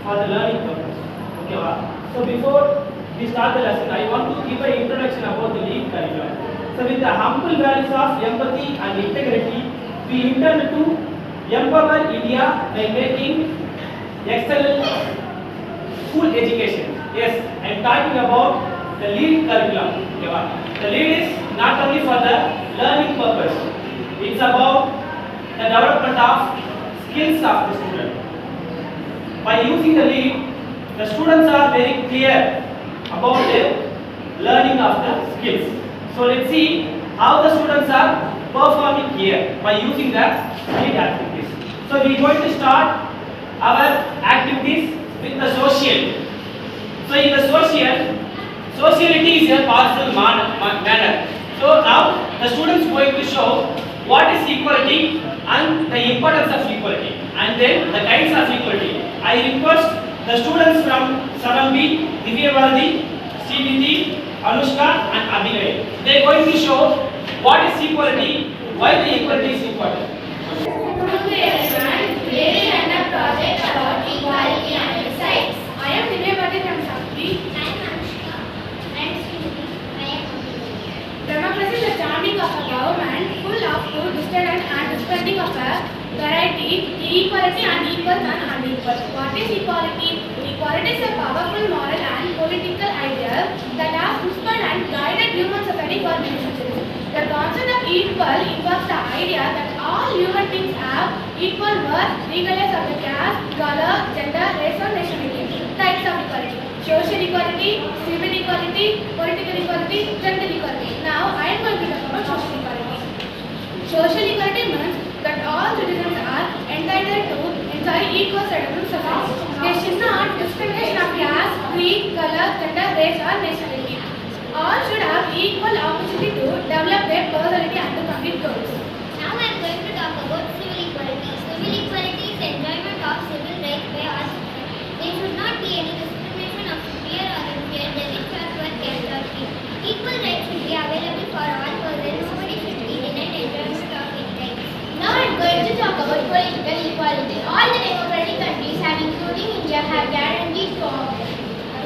for the learning purpose. Okay, so before we start the lesson, I want to give an introduction about the LEAD curriculum. So with the humble values of empathy and integrity, we intend to empower India by making excellent school education. Yes, I am talking about the LEAD curriculum. Okay, the LEAD is not only for the learning purpose, it's about the development of skills of the student. By using the LEAD, the students are very clear about the learning of the skills. So let's see how the students are performing here by using the LEAD activities. So we are going to start our activities with the social. So in the sociality is a powerful manner. So now the students are going to show what is equality and the importance of equality, and then the kinds of equality. I request the students from 7B, Divya Bharati, Srinidhi, Anushka and Abhinay. They are going to show what is equality, why the equality is important. Today we a project about equality and rights. I am Divya Bharati from 7B. I am Anushka. I am Srinidhi. I am Abhinay. Democracy is the charming of a government full of good, distant and respecting of a variety, equality and equal and unequal. What is equality? Equality is a powerful moral and political idea that has inspired and guided human society for many centuries. The concept of equal involves the idea that all human beings have equal worth regardless of the caste, color, gender, race or nationality. Types of equality: social equality, civil equality, political equality, gender equality. Now I am going to talk about social equality. Social equality means that all citizens are entitled to enjoy equal status in society. There should not discrimination of caste, creed, color, gender, race or nationality. All should have equal opportunity to develop their personality and to complete goals. Now I am going to talk about civil equality. Civil equality is the enjoyment of civil rights by all citizens. There should not be any discrimination of superior or inferior, the rich or poor, caste or creed. Equal rights should be available for all persons. Nobody should be denied enjoyment of any right. Now I am going to talk about political equality. All the democratic countries, including India, have guaranteed to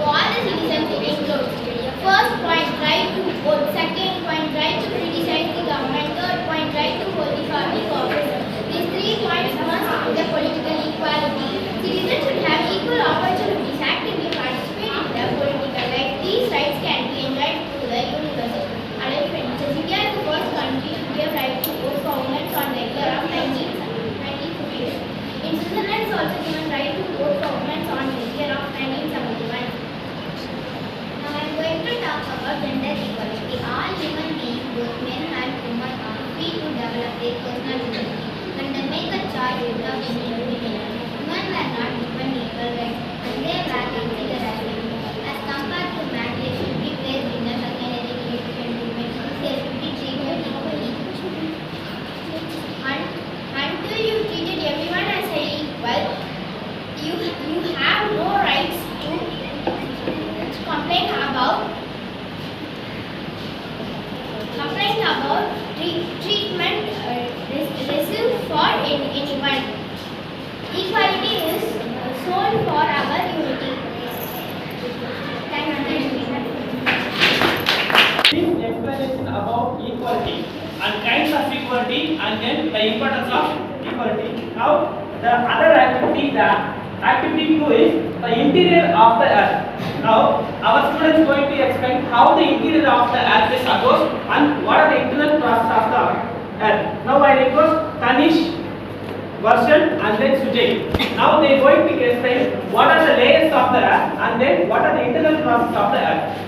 all the citizens it includes. First point, right to vote. Second point, right to criticize the government. Third point, right to hold the public office. These 3 points must be the political equality. Citizens should have equal opportunities actively participate in the political life. These rights can be enjoyed through the universal adult friendship. India is the first country to give right to vote for women on the year of 1958. In Switzerland is also given right to vote for women on the year of 1971. Now I am going to talk about gender equality. All human beings, both men and women, are free to develop their personality and they make a choice without any limitation. Women were not given equal rights and they were considered as women. As compared to men, they should be placed in a secondary education treatment. They should be treated equally. Until you treated everyone as equal, you have no rights to complain about treatment received for anyone. Equality is sold for our unity. This explanation about equality and kinds of equality and then the importance of equality. Now the other activity, the activity 2 is the interior of the earth. Now our students are going to explain how the interior of the earth is goes and what are the internal process of the earth. Now I request Tanish, Varshan and then Sujay. Now they are going to explain what are the layers of the earth and then what are the internal process of the earth.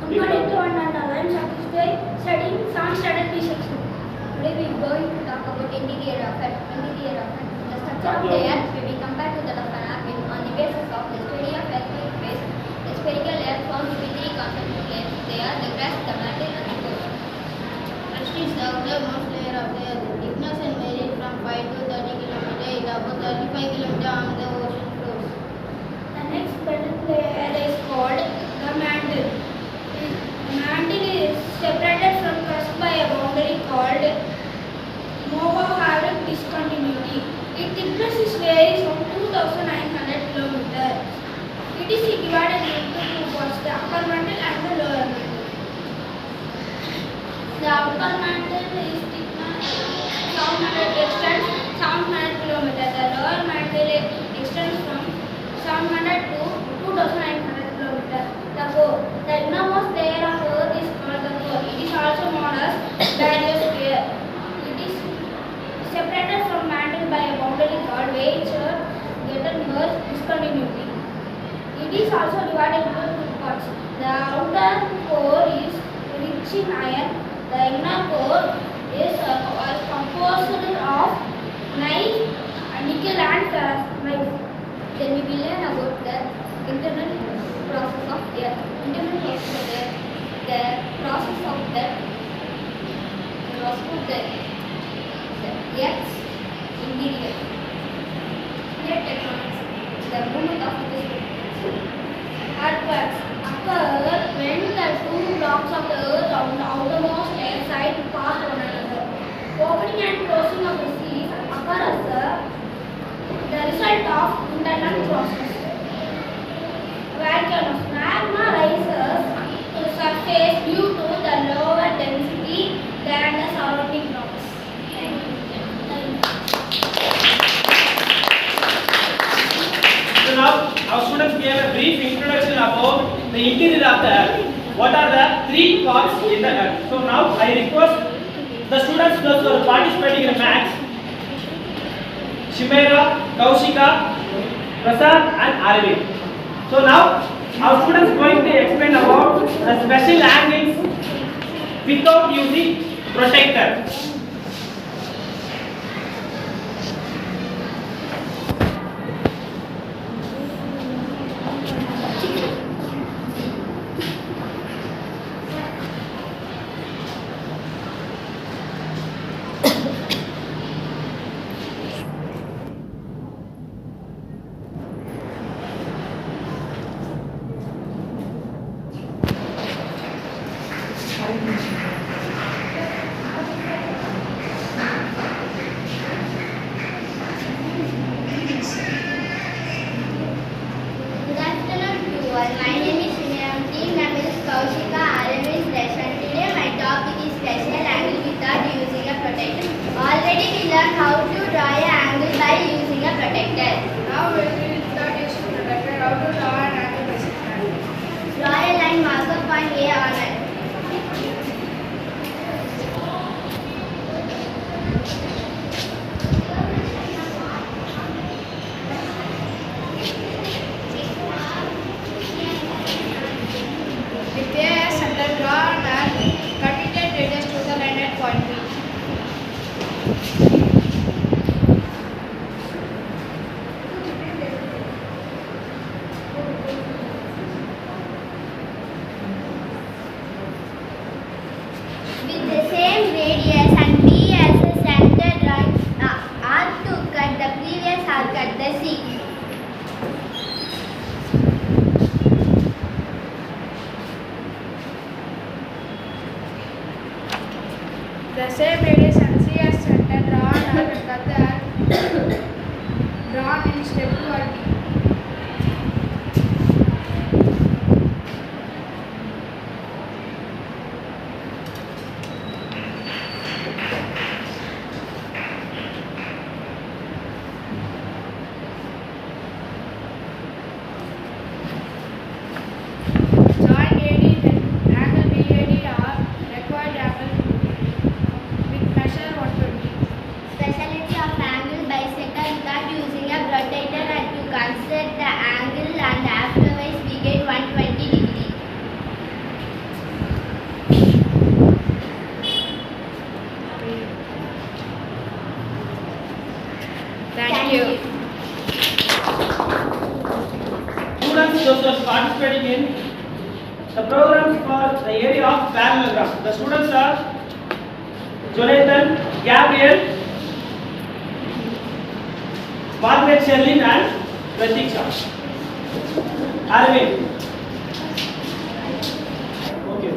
According to I am studying some standard B section. Today we are going to talk about interior of Earth. The structure of the Earth may be compared to that of an apple on the basis of the study of earthquake phase. The spherical layer forms to be 3 concentric layers. They are the crust, the mantle, and the core. First is the outermost layer of the earth. Thickness and varies from 5 to 30 km. It about 35 km on the ocean floors. The next layer is called the mantle. The mantle is separated from crust by a boundary called monohydric discontinuity. Its thickness varies from 2,900 km. It is divided into two parts, the upper mantle and the lower mantle. The upper mantle is thickness 700 km. The lower mantle extends from 700 to 2,900 km. The innermost layer of Earth is called the core. It is also known as bariosphere. It is separated from mantle by a boundary called Weisser-Gutenberg discontinuity. It is also divided into two parts. The outer core is rich in iron. The inner core is composed of nickel and ferrite. Then we will learn about the internal process of Earth. Internal process of Earth. The process of the Earth's interior. Plate tectonics. The movement of the earthquakes occur when the two blocks of the Earth on the outermost side pass one another. Opening and closing of the seas occur as the result of internal process. Volcanoes. Magma rises to the surface due to the lower density than the surrounding rocks. Thank you. So now our students gave a brief introduction about the interior of the Earth. What are the three parts in the Earth? So now I request the students who are participating in maths, Shimera, Kaushika, Prasad and Arvind. So now our students going to explain about the special angles without using protector. Good afternoon to all. My name is Sneha. Team name is Kaushika. RM is Dashan. Today my topic is special angle without using a protector. Already we learned how to draw an angle by using a protector. Now we will start using protector. How to draw an angle by second. Draw a line, mark a point A on it. With a center drawn and cut it at radius to the line at point B. With the same radius and B as a center drawn arc to cut the previous arc at the C. The same radius and C as center drawn and cut the arc drawn in step 2 at D. Join AD then angle BAD are required angle with measure 120. Speciality of angle bisector without using a protector and to consider the angle and afterwards we get 120 degree. Thank you. Students those who are participating in the programs for the area of parallelogram. The students are Jonathan, Gabriel, Margaret Sherlin and Pratiksha. Arvind. Okay.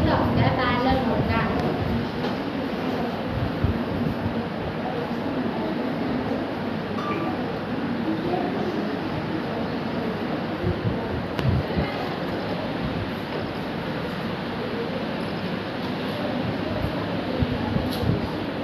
of the parallelogram.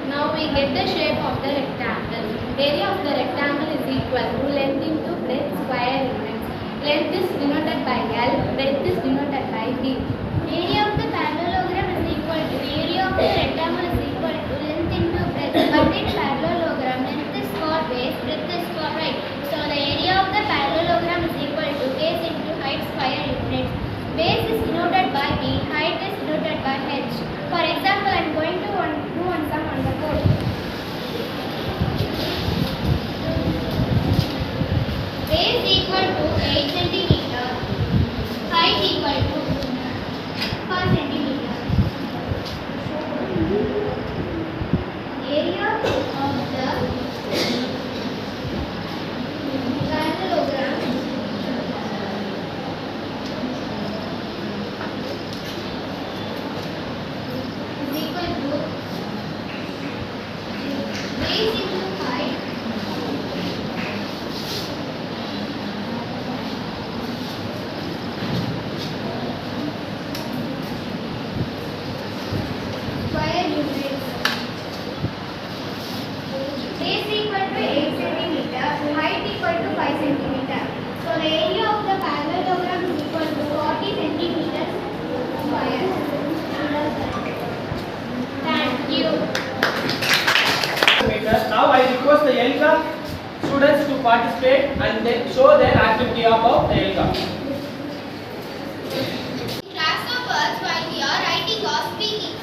Now we get the shape of the rectangle. Area of the rectangle is equal to length into breadth square units. Length is denoted by L, breadth is denoted by D. Area of the parallelogram is equal to area of the rectangle is equal to length into breadth. But in parallelogram, length is called base, breadth is called height. So the area of the parallelogram is equal to base into height square units. Base is denoted by B, height is denoted by H. For example, I am going to do one sum on the board. Base equal to 8 centimeter, height equal to 5 centimeter. Area of the parallelogram is equal to base into height square units. Base equal to 8 centimeter, height equal to 5 centimeter. So the area of the parallelogram is equal to 40 centimeters square. Thank you. Now I request the ELCA students to participate and they show their activity about the ELCA. Class of words while we are writing or speaking.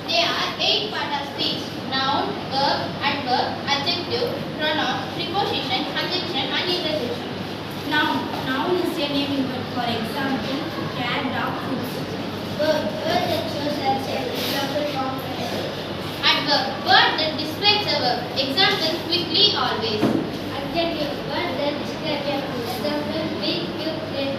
There are 8 parts of speech: noun, verb, adverb, adjective, pronoun, preposition, conjunction, and interjection. Noun. Noun is a naming word. For example, cat, dog, food. Verb that shows action. Example, confident. Adverb. Word that describes a verb. Example, quickly, always. Adjective word that describes a food. Example, big, cute, red.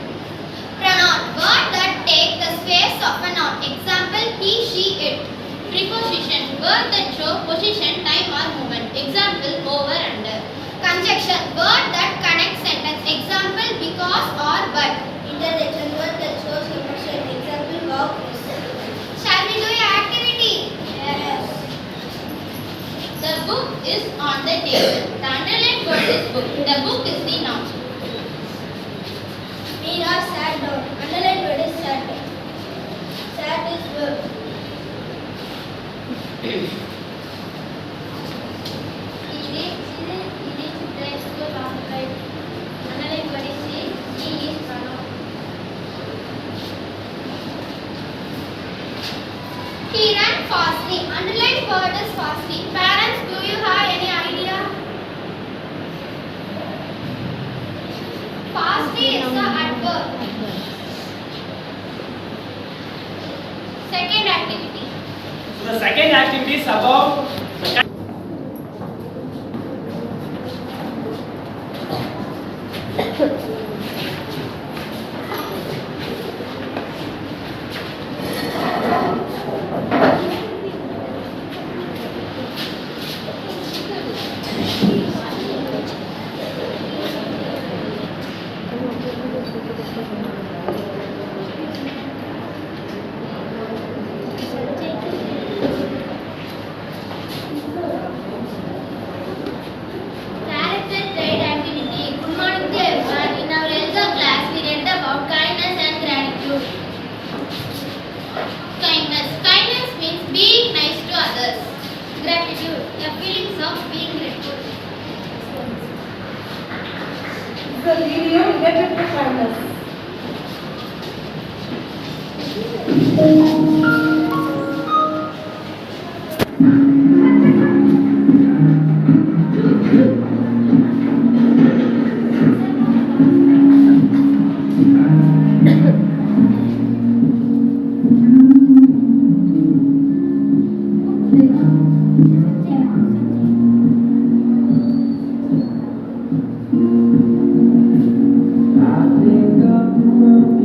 Pronoun word that take the space of a noun. Example, he, she, it. Preposition. Word that show position, time or movement. Example, over, under. Conjunction word that connects sentence. Example, because or but. Interjection word that shows emotion. Example, wow. Shall we do your activity? Yes. The book is on the table. The underlined word is book. The book is the noun. Meera sat down. Underlined word is sat. Sat is verb. Underlined word is she. He is pronoun. He ran fastly. Underlined word is fastly. Parents, do you have any idea? Fastly is the adverb. Second activity. So the second activity is about Character trait activity. Good morning to everyone. In our ELSA class, we read about kindness and gratitude. Kindness. Kindness means being nice to others. Gratitude. The feelings of being grateful. The video related to kindness. I think of the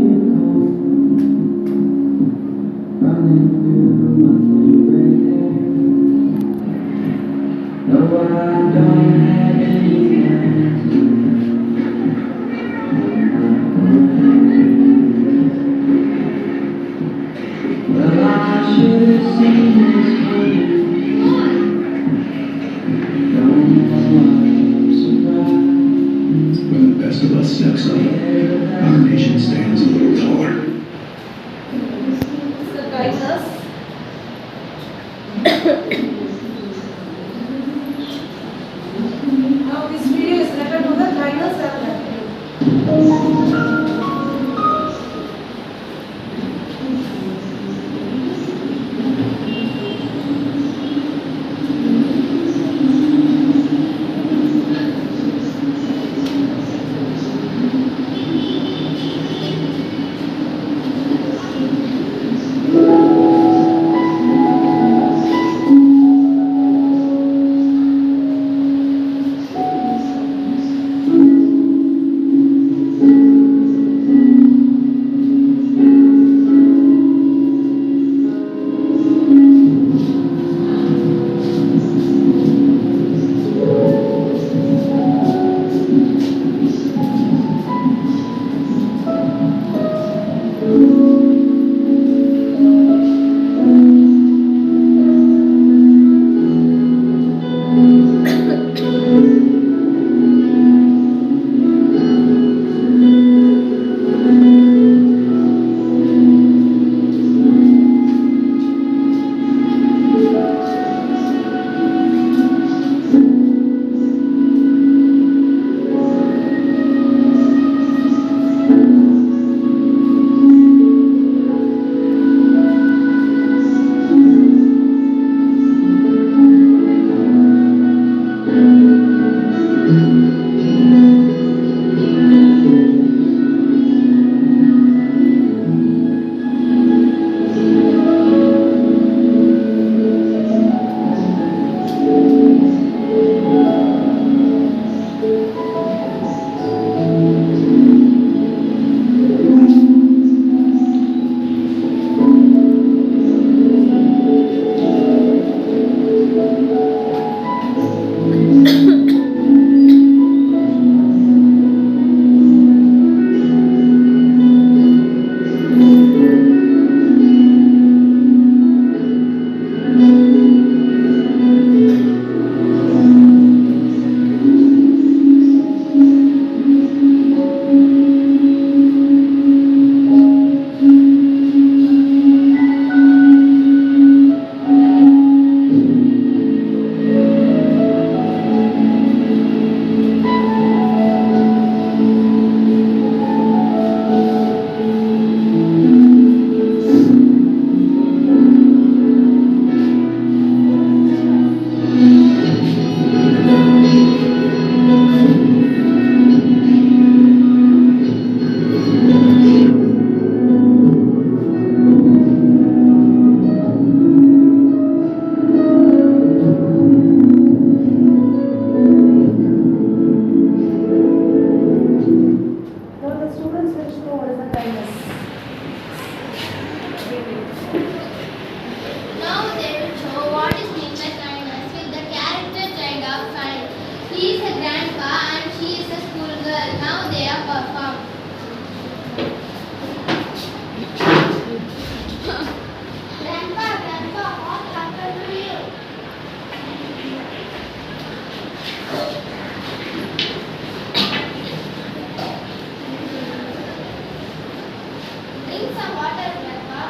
some water, Becca.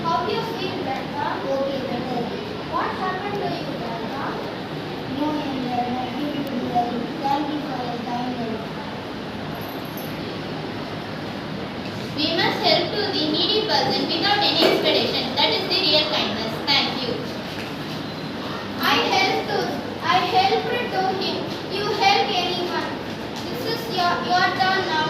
How do you feel, Becca? Okay, better. What happened to you, Becca? No, Angel, nothing to do. Thank you for your kindness. We must help to the needy person without any expectation. That is the real kindness. Thank you. I helped to him. You help anyone. This is your turn now.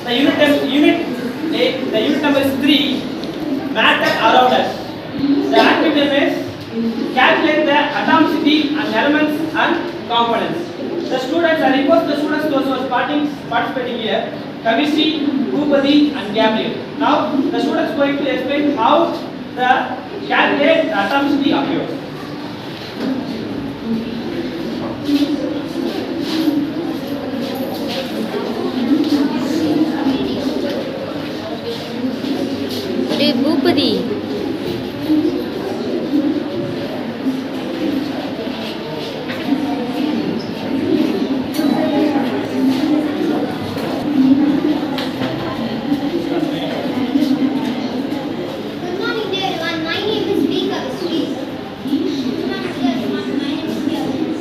You help. The unit number is 3, matter around us. The activity is calculate the atomicity and elements and components. The students, I request the students, those who are participating here, Kavisi, Bhupati and Gabriel. Now the students going to explain how the calculate the atomicity occurs. Hey, Bhupati. Good morning, dear everyone. My name is V. Kavistri. Good morning, dear everyone. My name is Kavistri.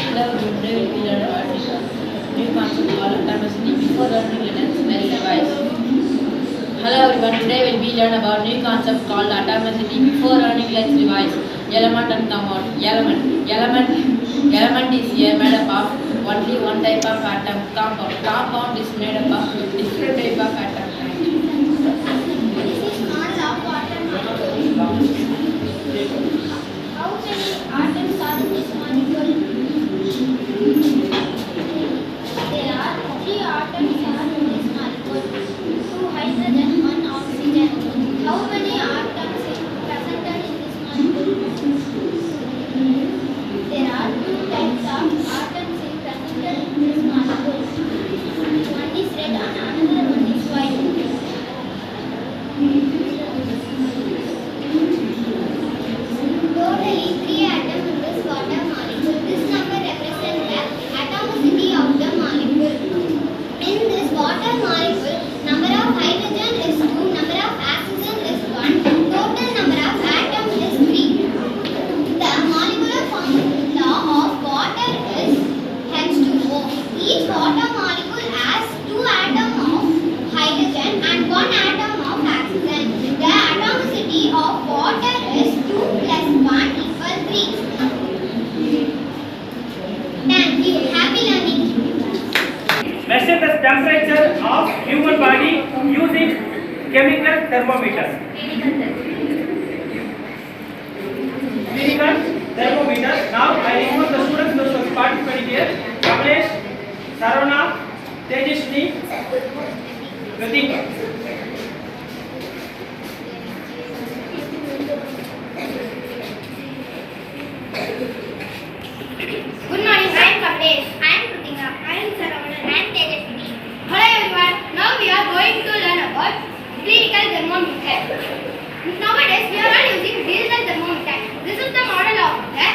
Hello, good day. We learn about new concept called atomicity before learning elements very device. Hello everyone. Today we learn about new concept called atomicity before learning let's revise. Element and compound. Element is here made up of only one type of atom. Compound is made up of different type of atom. This is model of water molecule. How many atoms are in this molecule? There are 3 atoms are in this molecule. 2 hydrogen, 1 oxygen. How many atoms are present in this molecule? There are 2 types of atoms present in this molecule. One is red and another one is white. Totally 3 atoms in this water molecule. This number represents the atomicity of the molecule. In this water molecule, number of hydrogen is 2, number of oxygen is 1, total number of atoms is 3. The molecular formula of water is H2O. Each water molecule has 2 atoms of hydrogen and 1 atom of oxygen. The atomicity of water is 2 plus 1 equals 3. Thank you. Happy learning. Measure the temperature of human body using chemical thermometer. Chemical thermometer. Now I request the students those who are participating here. Kamlesh, Sarona, Tejashni, Pratika. Good morning, I am Kamlesh. I am Kritika. I am Saravana. I am Tejaswini. Hello everyone. Now we are going to learn about clinical thermometer. Nowadays we are all using digital thermometer. This is the model of the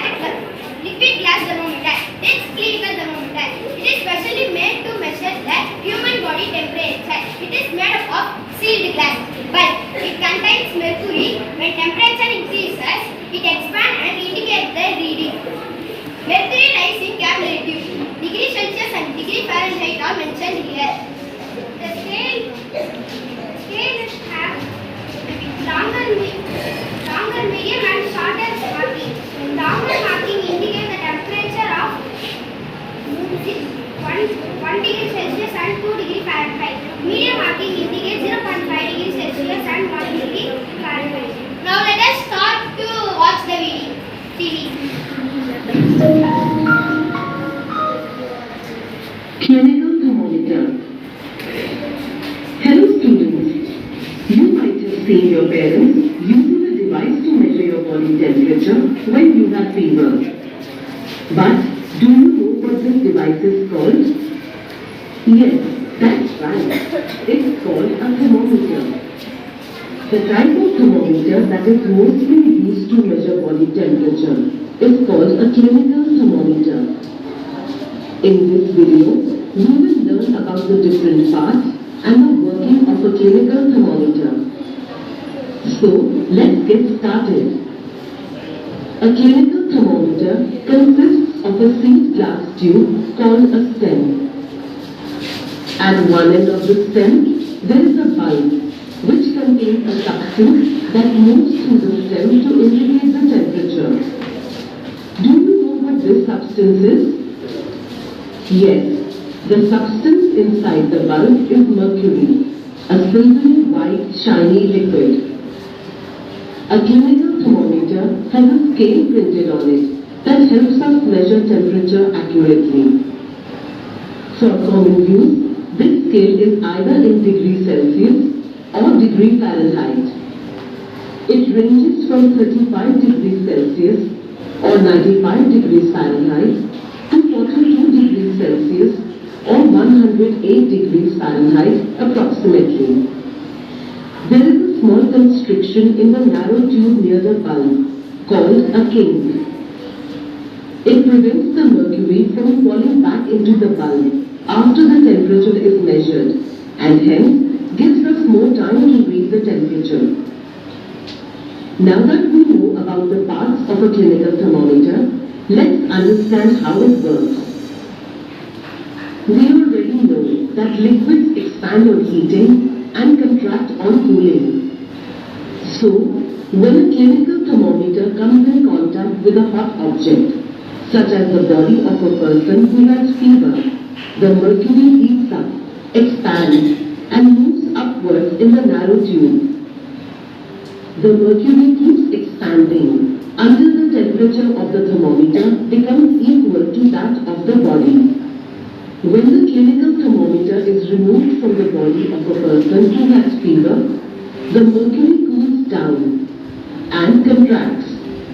liquid glass thermometer. It's clinical thermometer. It is specially made to measure the human body temperature. It is made up of sealed glass, but it contains mercury. When temperature increases, it expands and indicates the reading. Mercury lies in capillary tube. Degree Celsius and degree Fahrenheit are mentioned here. The scale has longer, medium and shorter marking. Longer marking indicates the temperature of 1 degree Celsius and 2 degree Fahrenheit. Medium marking indicates 0.5 degree Celsius and 1 degree Fahrenheit. Now let us start to watch the video. TV. Clinical thermometer. Hello students. You might have seen your parents using a device to measure your body temperature when you have fever. But do you know what this device is called? Yes, that's right. It's called a thermometer. The type of thermometer that is mostly used to measure body temperature is called a clinical thermometer. In this video, we will learn about the different parts and the working of a clinical thermometer. So, let's get started. A clinical thermometer consists of a sealed glass tube called a stem. At one end of the stem, there is a bulb which contains a substance that moves through the stem to indicate the temperature. Do you know what this substance is? Yes, the substance inside the bulb is mercury, a silvery white shiny liquid. A clinical thermometer has a scale printed on it that helps us measure temperature accurately. For common use, this scale is either in degrees Celsius or degree Fahrenheit. It ranges from 35 degrees Celsius or 95 degrees Fahrenheit to 42 degrees Celsius or 108 degrees Fahrenheit approximately. There is a small constriction in the narrow tube near the bulb called a kink. It prevents the mercury from falling back into the bulb after the temperature is measured and hence gives us more time to read the temperature. Now that we know about the parts of a clinical thermometer, let's understand how it works. We already know that liquids expand on heating and contract on cooling. So, when a clinical thermometer comes in contact with a hot object, such as the body of a person who has fever, the mercury heats up, expands, and moves upwards in the narrow tube. The mercury keeps expanding until the temperature of the thermometer becomes equal to that of the body. When the clinical thermometer is removed from the body of a person who has fever, the mercury cools down and contracts,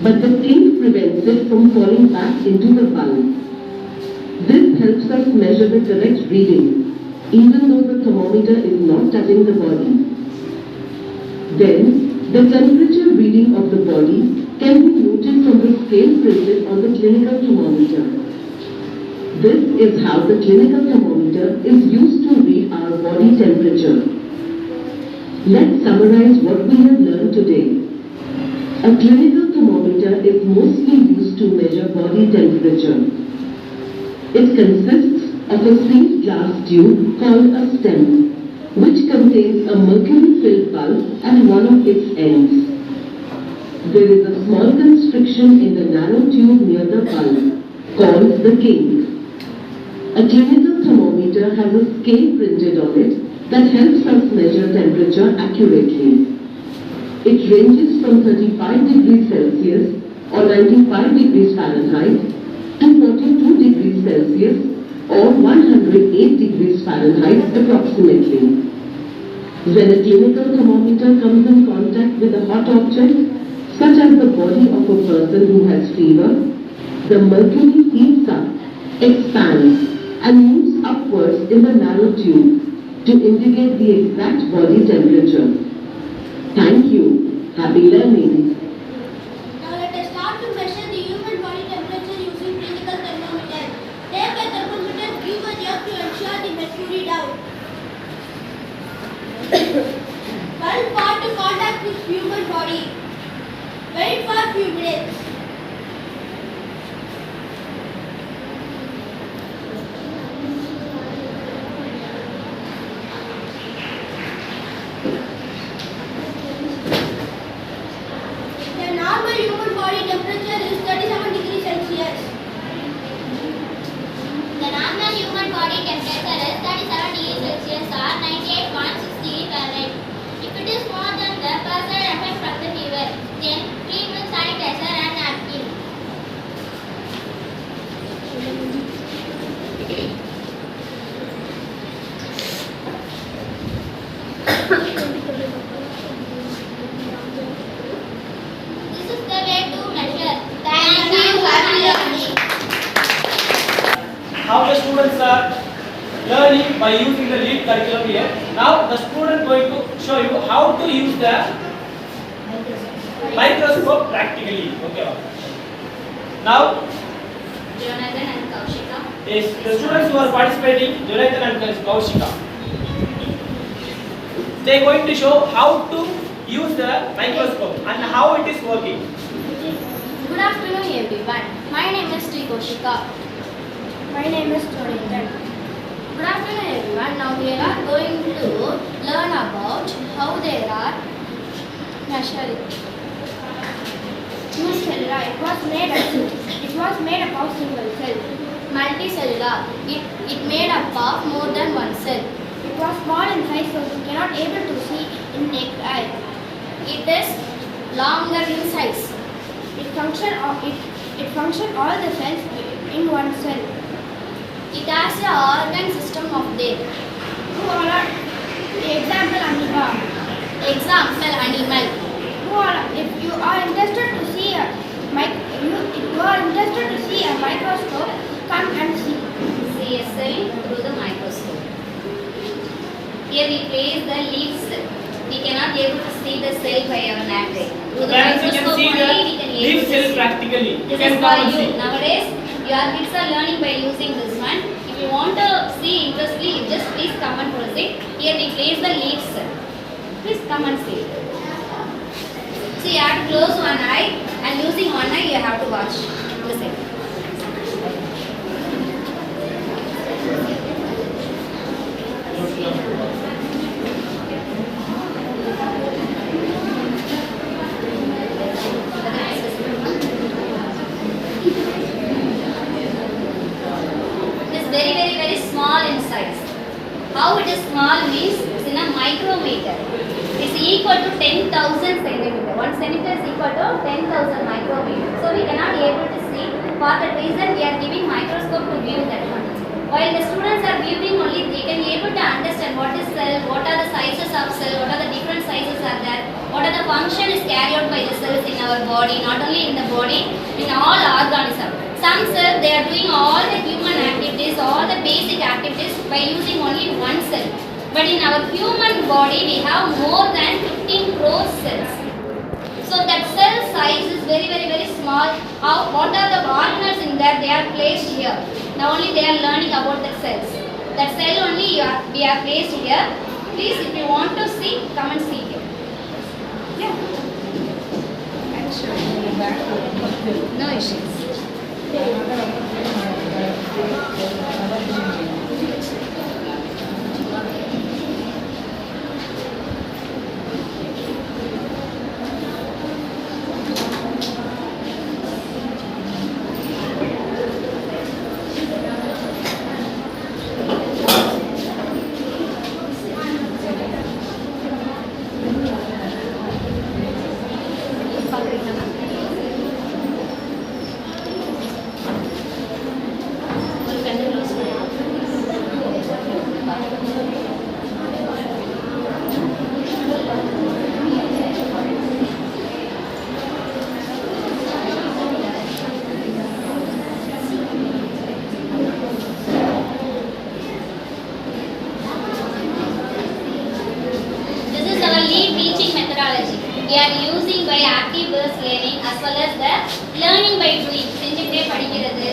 but the kink prevents it from falling back into the bulb. This helps us measure the correct reading, even though the thermometer is not touching the body. Then, the temperature reading of the body can be noted from the scale printed on the clinical thermometer. This is how the clinical thermometer is used to read our body temperature. Let's summarize what we have learned today. A clinical thermometer is mostly used to measure body temperature. It consists of a sealed glass tube called a stem, which contains a mercury-filled bulb at one of its ends. There is a small constriction in the narrow tube near the bulb, called the kink. A clinical thermometer has a scale printed on it that helps us measure temperature accurately. It ranges from 35 degrees Celsius or 95 degrees Fahrenheit to 42 degrees Celsius or 108 degrees Fahrenheit approximately. When a clinical thermometer comes in contact with a hot object, such as the body of a person who has fever, the mercury heats up, expands, and moves upwards in the narrow tube to indicate the exact body temperature. Thank you. Happy learning. Now let us start to measure the human body temperature using clinical thermometer. Take a thermometer, give a jerk to ensure the mercury down. Bulb part to contact with human body. Wait for a few minutes. The normal human body temperature is 37 degrees Celsius. The normal human body temperature is 37 degrees Celsius or 98.6 Fahrenheit. If it is more than the person affected from the fever, then treat with sanitizer and napkin. This is the way to measure. Thank you for learning. How the students are learning by using the lead curriculum here. Now the student going to show you how to use the microscope practically. Okay. Now, Jonathan and Kaushika. is the students who are participating, Jonathan and Kaushika. They are going to show how to use the microscope and how it is working. Good afternoon everyone. My name is Sri Kaushika. My name is Jonathan. Good afternoon everyone. Now we are going to learn about how there are measuring. Unicellular. It was made up of single cell. Multicellular. It made up of more than one cell. It was small in size, so you cannot able to see in naked eye. It is longer in size. It function all the cells in one cell. It has an organ system of their. Example amoeba. Example animal. If you are interested to see a microscope, come and see. See a cell through the microscope. Here we place the leaf cell. We cannot able to see the cell by our naked eye. Through the Parents, you can microscope see only we the can leaf able to cell see. practically. You This can is come for and you. see. Nowadays, your kids are learning by using this one. If you want to see interestingly, just please come and proceed. Here we place the leaf cell. Please come and see. So you have to close one eye and using one eye you have to watch the cell. It is very small in size. How it is small means it's in a micrometer. It's equal to 10,000 centimeter. 1 centimeter is equal to 10,000 micrometer. So we cannot be able to see. For that reason we are giving microscope to view that one. While the students are viewing only, they can be able to understand what is cell, what are the sizes of cell, what are the different sizes are there, what are the function is carried out by the cells in our body, not only in the body, in all organisms. Some cells, they are doing all the human activities, all the basic activities by using only one cell. But in our human body, we have more than 15 crore cells. So that cell size is very small. What are the organelles in there? They are placed here. Now only they are learning about the cells. That cell only we are placed here. Please, if you want to see, come and see here. Yeah. No issues. We are using by active verse learning as well as the learning by doing. செஞ்சுட்டே படிக்கிறது,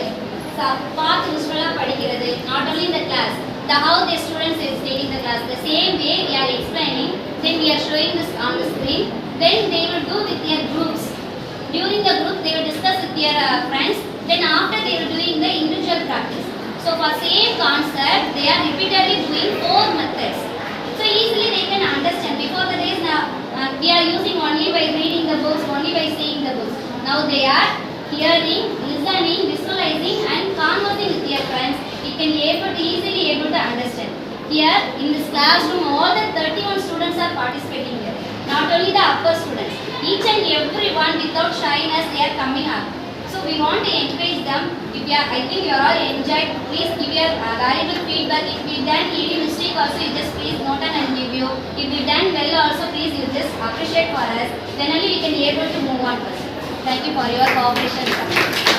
பார்த்து யூஸ்ஃபுல்லா படிக்கிறது. Not only in the class, the how the students is taking the class. The same way we are explaining. Then we are showing this on the screen. Then they will do with their groups. During the group, they will discuss with their friends. Then after they will doing the individual practice. So for same concept, they are repeatedly doing 4 methods. So easily they can understand. Before the days now, we are using only by reading the books, only by seeing the books. Now they are hearing, listening, visualizing and conversing with their friends. It can be easily able to understand. Here in this classroom, all the 31 students are participating here. Not only the upper students, each and everyone without shyness they are coming up. So we want to encourage them. I think you are all enjoyed. Please give your valuable feedback. If we done any mistake also, you just please note and review. If we done well also, please you just appreciate for us. Then only we can be able to move on. Thank you for your cooperation.